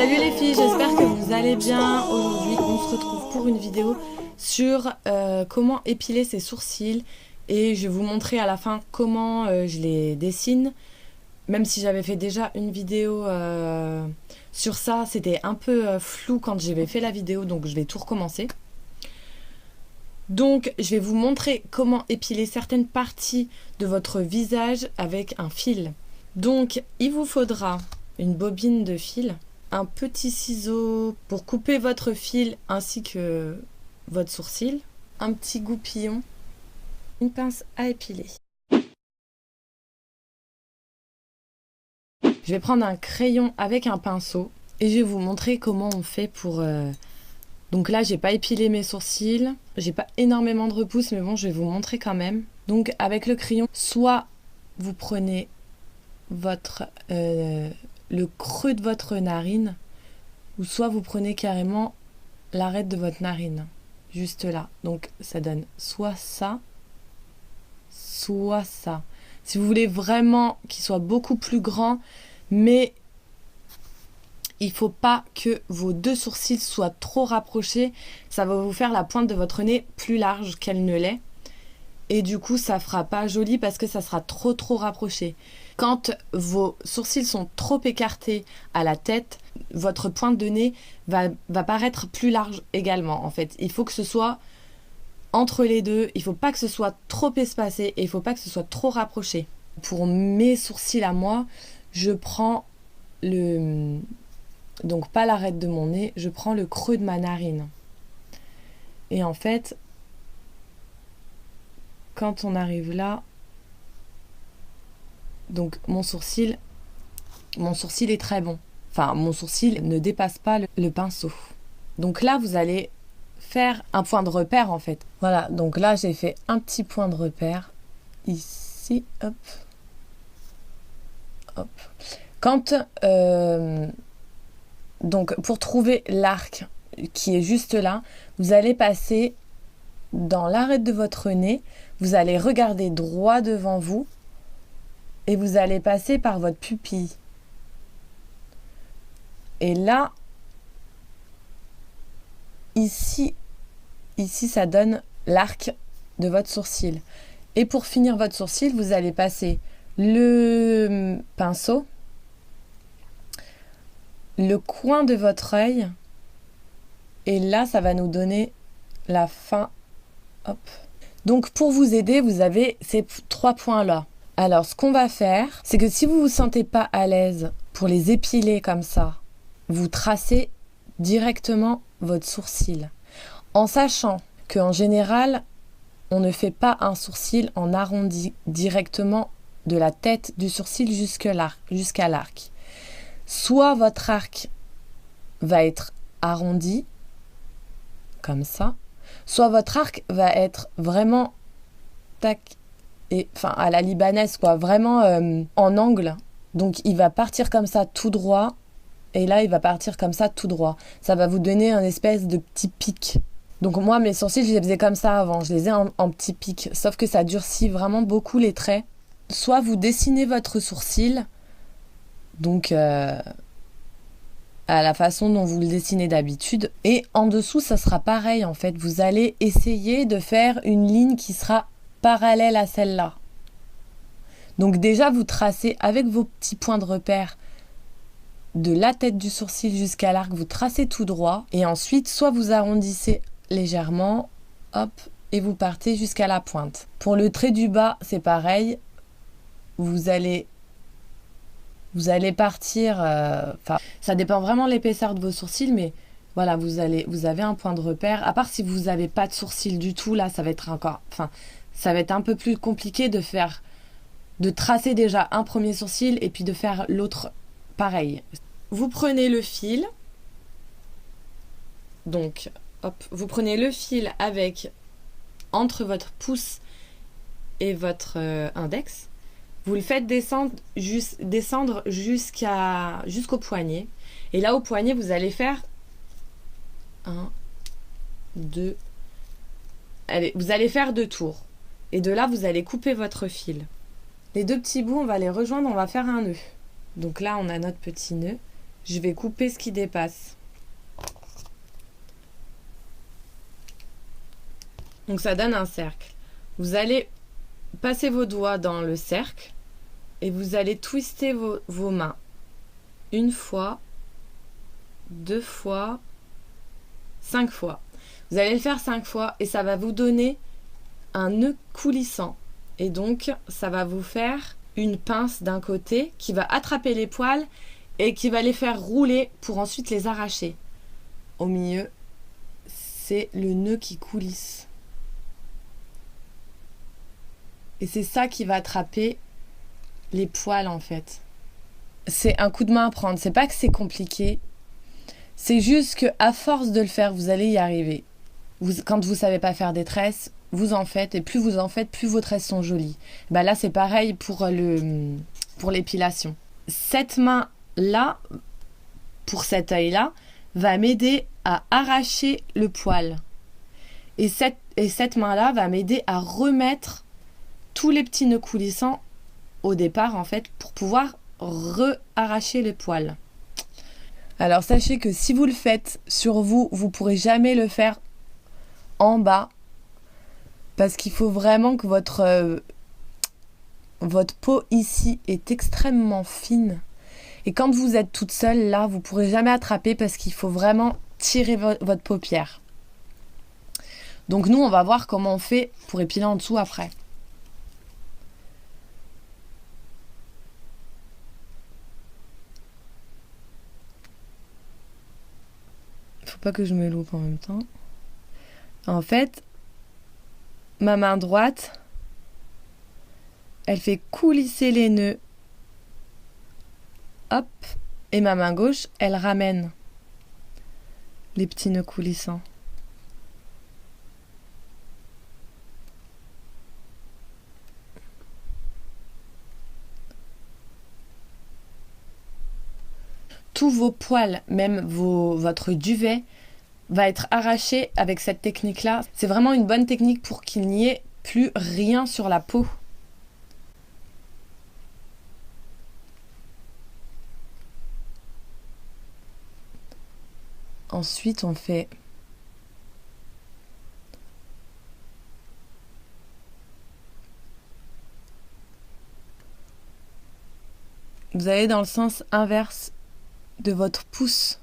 Salut les filles, j'espère que vous allez bien. Aujourd'hui, on se retrouve pour une vidéo sur comment épiler ses sourcils. Et je vais vous montrer à la fin comment je les dessine. Même si j'avais fait déjà une vidéo sur ça, c'était un peu flou quand j'avais fait la vidéo, donc je vais tout recommencer. Donc, je vais vous montrer comment épiler certaines parties de votre visage avec un fil. Donc, il vous faudra une bobine de fil, un petit ciseau pour couper votre fil ainsi que votre sourcil, un petit goupillon, une pince à épiler. Je vais prendre un crayon avec un pinceau et je vais vous montrer comment on fait pour... Donc là, j'ai pas épilé mes sourcils, j'ai pas énormément de repousse, mais bon, je vais vous montrer quand même. Donc avec le crayon, soit vous prenez le creux de votre narine, ou soit vous prenez carrément l'arête de votre narine, juste là. Donc ça donne soit ça, soit ça. Si vous voulez vraiment qu'il soit beaucoup plus grand, mais il ne faut pas que vos deux sourcils soient trop rapprochés. Ça va vous faire la pointe de votre nez plus large qu'elle ne l'est. Et du coup, ça ne fera pas joli parce que ça sera trop rapproché. Quand vos sourcils sont trop écartés à la tête, votre pointe de nez va paraître plus large également. En fait, il faut que ce soit entre les deux. Il ne faut pas que ce soit trop espacé et il ne faut pas que ce soit trop rapproché. Pour mes sourcils à moi, je prends donc pas l'arête de mon nez, je prends le creux de ma narine. Et en fait, quand on arrive là, donc mon sourcil est très bon. Enfin, mon sourcil ne dépasse pas le pinceau. Donc là, vous allez faire un point de repère en fait. Voilà, donc là, j'ai fait un petit point de repère. Ici, hop. Hop. Quand... donc pour trouver l'arc qui est juste là, vous allez passer dans l'arête de votre nez, vous allez regarder droit devant vous et vous allez passer par votre pupille. Et là, ici ça donne l'arc de votre sourcil. Et pour finir votre sourcil, vous allez passer le pinceau, le coin de votre œil, et là ça va nous donner la fin. Hop. Donc pour vous aider, vous avez ces 3 points là. Alors ce qu'on va faire, c'est que si vous vous sentez pas à l'aise pour les épiler comme ça, vous tracez directement votre sourcil, en sachant qu'en général on ne fait pas un sourcil en arrondi directement de la tête du sourcil jusqu'à l'arc. Soit votre arc va être arrondi, comme ça, soit votre arc va être vraiment tac, enfin à la libanaise, quoi, vraiment en angle. Donc il va partir comme ça tout droit, et là il va partir comme ça tout droit. Ça va vous donner un espèce de petit pic. Donc moi, mes sourcils, je les faisais comme ça avant, je les ai en petit pic, sauf que ça durcit vraiment beaucoup les traits. Soit vous dessinez votre sourcil, donc à la façon dont vous le dessinez d'habitude. Et en dessous, ça sera pareil en fait. Vous allez essayer de faire une ligne qui sera parallèle à celle-là. Donc déjà, vous tracez avec vos petits points de repère de la tête du sourcil jusqu'à l'arc, vous tracez tout droit. Et ensuite, soit vous arrondissez légèrement, hop, et vous partez jusqu'à la pointe. Pour le trait du bas, c'est pareil. Vous allez partir, ça dépend vraiment de l'épaisseur de vos sourcils, mais voilà, vous avez un point de repère. À part si vous n'avez pas de sourcils du tout, là, ça va être un peu plus compliqué de tracer déjà un premier sourcil et puis de faire l'autre pareil. Vous prenez le fil, donc, hop, vous prenez le fil entre votre pouce et votre index. Vous le faites descendre jusqu'au poignet. Et là, au poignet, vous allez faire 1, 2. Allez, vous allez faire 2 tours. Et de là, vous allez couper votre fil. Les 2 petits bouts, on va les rejoindre, on va faire un nœud. Donc là, on a notre petit nœud. Je vais couper ce qui dépasse. Donc ça donne un cercle. Vous allez passer vos doigts dans le cercle et vous allez twister vos mains. Une fois, 2 fois, 5 fois. Vous allez le faire 5 fois et ça va vous donner un nœud coulissant. Et donc, ça va vous faire une pince d'un côté qui va attraper les poils et qui va les faire rouler pour ensuite les arracher. Au milieu, c'est le nœud qui coulisse. Et c'est ça qui va attraper les poils en fait. C'est un coup de main à prendre. C'est pas que c'est compliqué. C'est juste que à force de le faire, vous allez y arriver. Quand vous savez pas faire des tresses, vous en faites et plus vous en faites, plus vos tresses sont jolies. Bah là, c'est pareil pour l'épilation. Cette main là, pour cet œil là, va m'aider à arracher le poil. Et cette main là va m'aider à remettre tous les petits nœuds coulissants au départ en fait pour pouvoir re-arracher les poils. Alors sachez que si vous le faites sur vous, vous pourrez jamais le faire en bas parce qu'il faut vraiment que votre peau ici est extrêmement fine. Et quand vous êtes toute seule, là, vous pourrez jamais attraper parce qu'il faut vraiment tirer votre paupière. Donc nous, on va voir comment on fait pour épiler en dessous après. Faut pas que je me loupe en même temps. En fait, ma main droite, elle fait coulisser les nœuds. Hop. Et ma main gauche, elle ramène les petits nœuds coulissants. Tous vos poils, même votre duvet, va être arraché avec cette technique-là. C'est vraiment une bonne technique pour qu'il n'y ait plus rien sur la peau. Ensuite, on fait vous allez dans le sens inverse de votre pouce.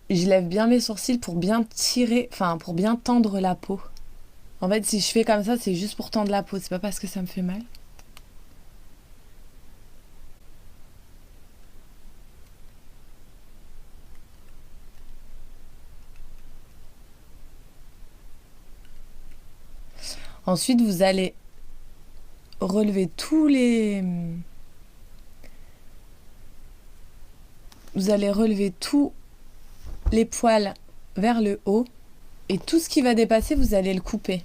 Je lève bien mes sourcils pour bien tirer, enfin pour bien tendre la peau. En fait, si je fais comme ça, c'est juste pour tendre la peau, c'est pas parce que ça me fait mal. Ensuite, vous allez relever vous allez relever tous les poils vers le haut et tout ce qui va dépasser, vous allez le couper.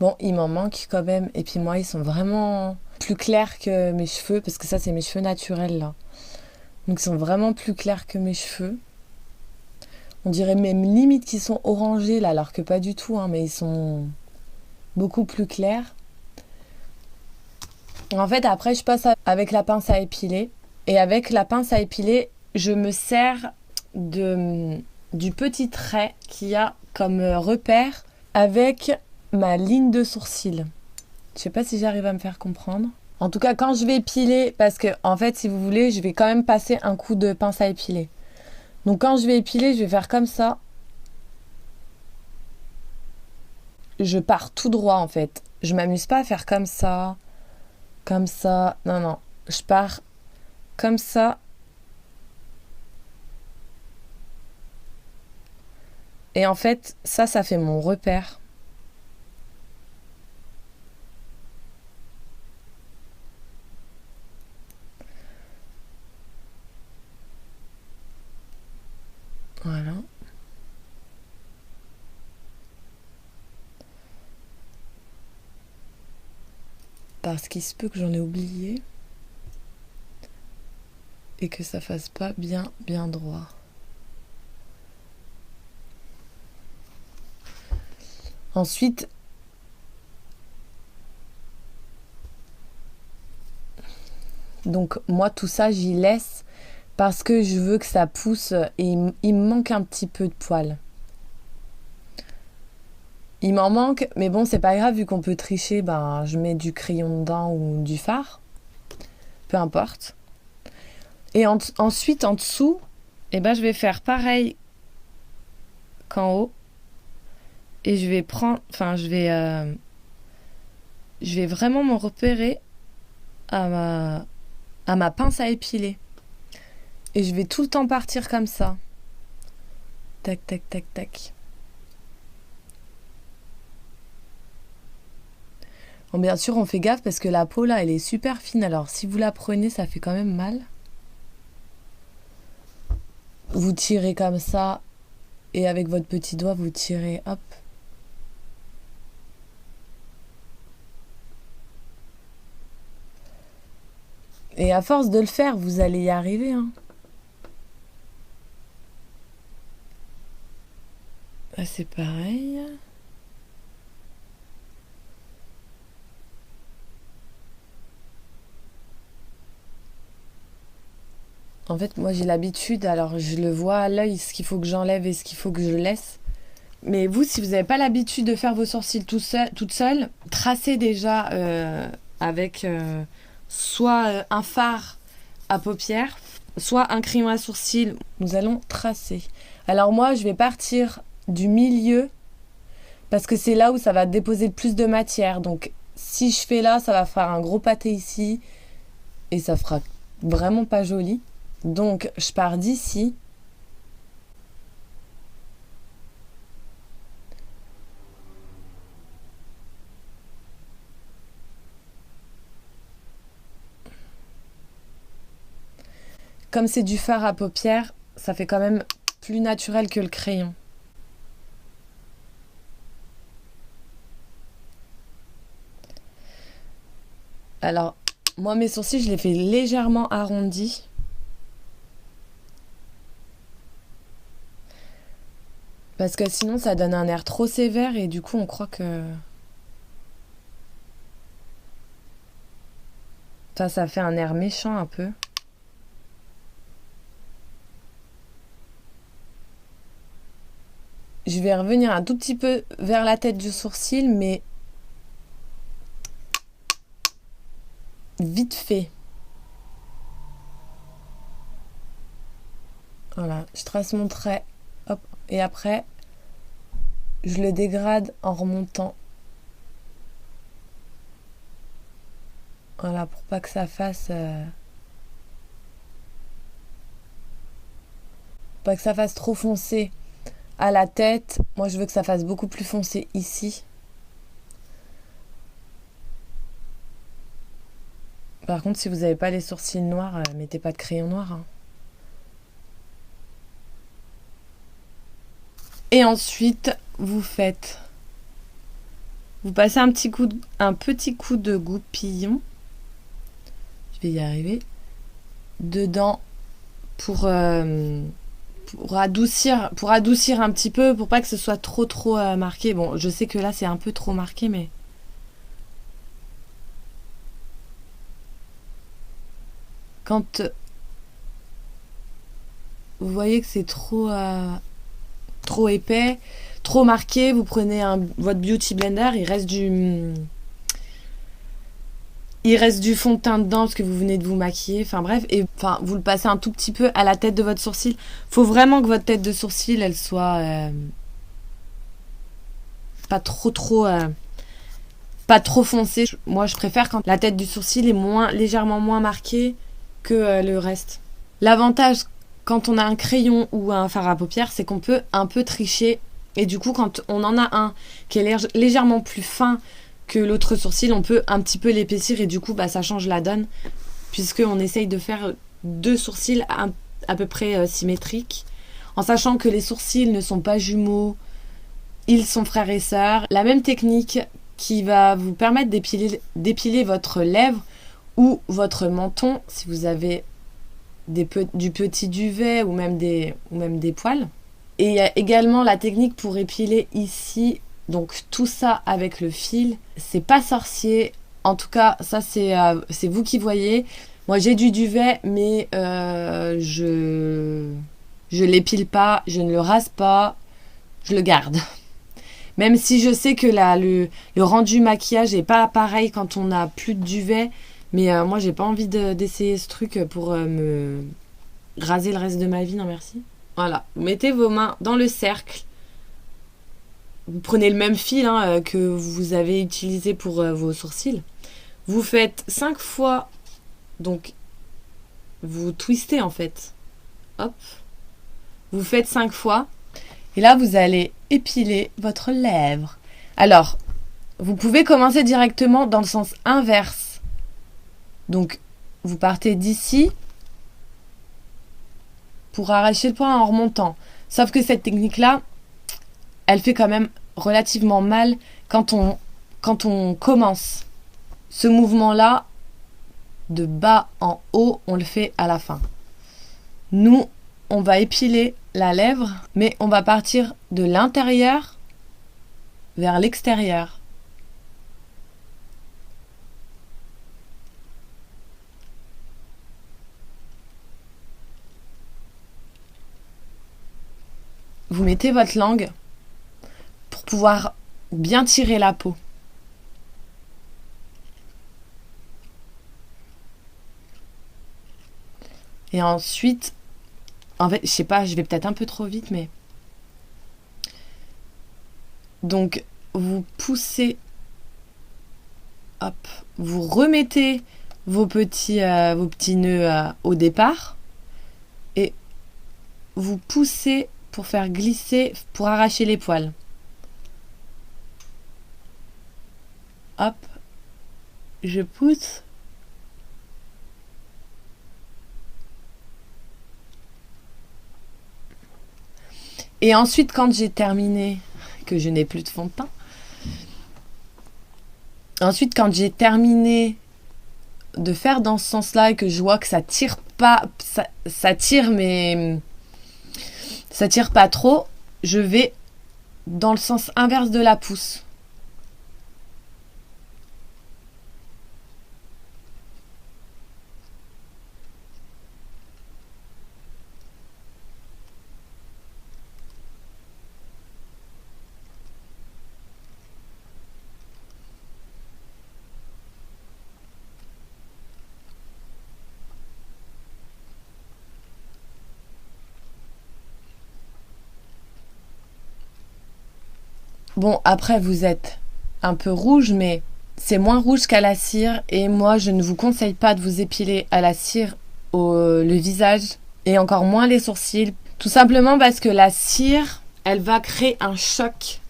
Bon, il m'en manque quand même. Et puis moi, ils sont vraiment plus clairs que mes cheveux, parce que ça, c'est mes cheveux naturels, là. Donc, ils sont vraiment plus clairs que mes cheveux. On dirait même limite qu'ils sont orangés, là, alors que pas du tout, hein, mais ils sont beaucoup plus clairs. En fait, après, je passe avec la pince à épiler. Et avec la pince à épiler, je me sers du petit trait qu'il y a comme repère avec ma ligne de sourcil. Je sais pas si j'arrive à me faire comprendre. En tout cas, quand je vais épiler, parce que en fait, si vous voulez, je vais quand même passer un coup de pince à épiler. Donc quand je vais épiler, je vais faire comme ça. Je pars tout droit en fait. Je m'amuse pas à faire comme ça, comme ça. Non, non. Je pars comme ça. Et en fait, ça fait mon repère. Voilà. Parce qu'il se peut que j'en ai oublié. Et que ça fasse pas bien droit. Ensuite, donc moi tout ça j'y laisse parce que je veux que ça pousse et il me manque un petit peu de poils. Il m'en manque, mais bon c'est pas grave vu qu'on peut tricher, ben je mets du crayon dedans ou du fard. Peu importe. Et ensuite en dessous, eh ben, je vais faire pareil qu'en haut. Et je vais prendre, enfin je vais vraiment me repérer à ma pince à épiler. Et je vais tout le temps partir comme ça. Tac, tac, tac, tac. Bon, bien sûr, on fait gaffe parce que la peau là, elle est super fine. Alors, si vous la prenez, ça fait quand même mal. Vous tirez comme ça. Et avec votre petit doigt, vous tirez, hop. Et à force de le faire, vous allez y arriver, hein. Là, c'est pareil. En fait, moi, j'ai l'habitude, alors je le vois à l'œil, ce qu'il faut que j'enlève et ce qu'il faut que je laisse. Mais vous, si vous n'avez pas l'habitude de faire vos sourcils toute seule, tracez déjà avec soit un fard à paupières, soit un crayon à sourcils. Nous allons tracer. Alors moi, je vais partir du milieu parce que c'est là où ça va déposer le plus de matière. Donc si je fais là, ça va faire un gros pâté ici et ça fera vraiment pas joli. Donc je pars d'ici. Comme c'est du fard à paupières, ça fait quand même plus naturel que le crayon. Alors, moi, mes sourcils, je les fais légèrement arrondis. Parce que sinon, ça donne un air trop sévère et du coup, on croit que... Ça fait un air méchant un peu. Je vais revenir un tout petit peu vers la tête du sourcil, mais vite fait. Voilà, je trace mon trait, hop, et après, je le dégrade en remontant. Voilà, pour pas que ça fasse... pas que ça fasse trop foncé à la tête. Moi, je veux que ça fasse beaucoup plus foncé ici. Par contre, si vous n'avez pas les sourcils noirs, mettez pas de crayon noir, hein. Et ensuite, vous passez un petit coup de goupillon. Je vais y arriver. Dedans pour adoucir un petit peu, pour pas que ce soit trop marqué. Bon, je sais que là c'est un peu trop marqué, mais quand vous voyez que c'est trop épais, trop marqué, vous prenez votre Beauty Blender, il reste du fond de teint dedans parce que vous venez de vous maquiller, enfin bref, et enfin vous le passez un tout petit peu à la tête de votre sourcil. Faut vraiment que votre tête de sourcil elle soit pas trop foncée. Moi je préfère quand la tête du sourcil est légèrement moins marquée que le reste. L'avantage quand on a un crayon ou un fard à paupières, c'est qu'on peut un peu tricher Et du coup, quand on en a un qui est légèrement plus fin que l'autre sourcil, on peut un petit peu l'épaissir et du coup, ça change la donne. Puisqu'on essaye de faire 2 sourcils à peu près symétriques. En sachant que les sourcils ne sont pas jumeaux, ils sont frères et sœurs. La même technique qui va vous permettre d'épiler votre lèvre ou votre menton si vous avez du petit duvet ou même des poils. Et il y a également la technique pour épiler ici, donc tout ça avec le fil. C'est pas sorcier, en tout cas ça c'est vous qui voyez. Moi j'ai du duvet mais je l'épile pas, je ne le rase pas, je le garde. Même si je sais que le rendu maquillage est pas pareil quand on a plus de duvet, mais moi j'ai pas envie d'essayer ce truc pour me raser le reste de ma vie, non merci. Voilà, vous mettez vos mains dans le cercle, vous prenez le même fil que vous avez utilisé pour vos sourcils, vous faites 5 fois, donc vous twistez en fait, hop, vous faites 5 fois, et là vous allez épiler votre lèvre. Alors, vous pouvez commencer directement dans le sens inverse, donc vous partez d'ici, pour arracher le point en remontant. Sauf que cette technique-là, elle fait quand même relativement mal quand on commence. Ce mouvement-là, de bas en haut, on le fait à la fin. Nous, on va épiler la lèvre, mais on va partir de l'intérieur vers l'extérieur. Vous mettez votre langue pour pouvoir bien tirer la peau. Et ensuite, en fait, je sais pas, je vais peut-être un peu trop vite, mais... Donc, vous poussez, hop, vous remettez vos petits nœuds au départ et vous poussez pour faire glisser, pour arracher les poils. Hop, je pousse. Et ensuite, quand j'ai terminé, que je n'ai plus de fond de teint, ensuite, quand j'ai terminé de faire dans ce sens-là et que je vois que ça tire pas, ça tire, mais ça tire pas trop, je vais dans le sens inverse de la pousse. Bon, après, vous êtes un peu rouge, mais c'est moins rouge qu'à la cire. Et moi, je ne vous conseille pas de vous épiler à la cire le visage et encore moins les sourcils. Tout simplement parce que la cire, elle va créer un choc.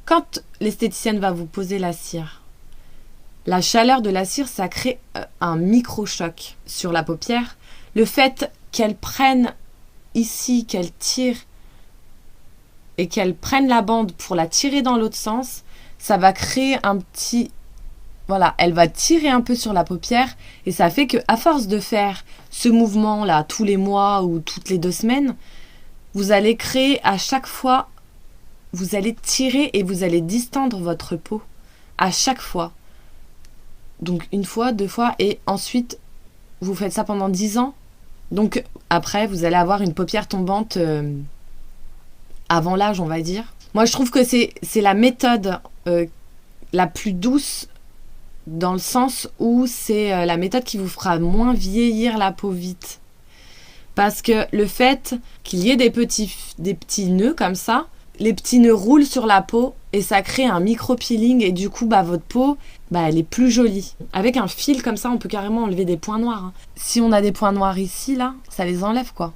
Quand l'esthéticienne va vous poser la cire, la chaleur de la cire, ça crée un micro-choc sur la paupière. Le fait qu'elle prenne ici, qu'elle tire et qu'elle prenne la bande pour la tirer dans l'autre sens, ça va créer un petit... Voilà, elle va tirer un peu sur la paupière et ça fait qu'à force de faire ce mouvement-là tous les mois ou toutes les 2 semaines, vous allez créer à chaque fois, vous allez tirer et vous allez distendre votre peau à chaque fois. Donc 1 fois, 2 fois et ensuite vous faites ça pendant 10 ans. Donc après, vous allez avoir une paupière tombante avant l'âge, on va dire. Moi, je trouve que c'est la méthode la plus douce dans le sens où c'est la méthode qui vous fera moins vieillir la peau vite. Parce que le fait qu'il y ait des petits nœuds comme ça, les petits nœuds roulent sur la peau et ça crée un micro-peeling et du coup, votre peau, elle est plus jolie. Avec un fil comme ça, on peut carrément enlever des points noirs. Si on a des points noirs ici, là, ça les enlève, quoi.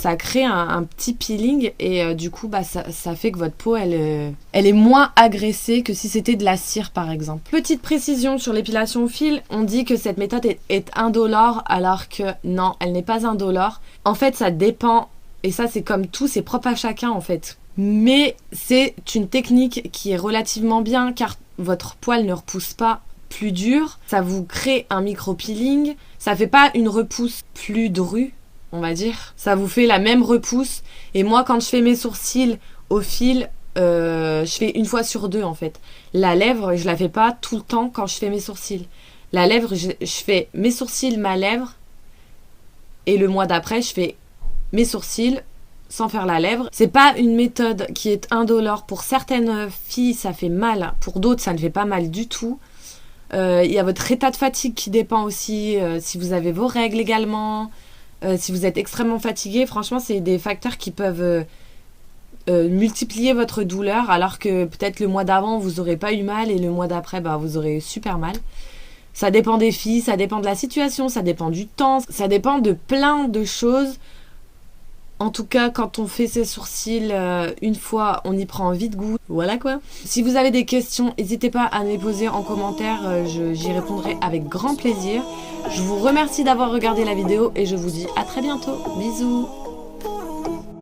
ça crée un petit peeling et du coup bah ça fait que votre peau elle est moins agressée que si c'était de la cire par exemple. Petite précision sur l'épilation au fil, on dit que cette méthode est indolore alors que non, elle n'est pas indolore. En fait ça dépend, et ça c'est comme tout, c'est propre à chacun en fait. Mais c'est une technique qui est relativement bien car votre poil ne repousse pas plus dur, ça vous crée un micro-peeling, ça fait pas une repousse plus drue, on va dire. Ça vous fait la même repousse. Et moi, quand je fais mes sourcils au fil, je fais une fois sur deux en fait. La lèvre, je la fais pas tout le temps quand je fais mes sourcils. La lèvre, je fais mes sourcils, ma lèvre. Et le mois d'après, je fais mes sourcils sans faire la lèvre. C'est pas une méthode qui est indolore. Pour certaines filles, ça fait mal. Pour d'autres, ça ne fait pas mal du tout. Il y a votre état de fatigue qui dépend aussi, si vous avez vos règles également, si vous êtes extrêmement fatigué, franchement c'est des facteurs qui peuvent multiplier votre douleur, alors que peut-être le mois d'avant vous n'aurez pas eu mal et le mois d'après bah, vous aurez eu super mal. Ça dépend des filles, ça dépend de la situation, ça dépend du temps, ça dépend de plein de choses. En tout cas, quand on fait ses sourcils une fois, on y prend vite goût. Voilà quoi. Si vous avez des questions, n'hésitez pas à me les poser en commentaire. J'y répondrai avec grand plaisir. Je vous remercie d'avoir regardé la vidéo et je vous dis à très bientôt. Bisous.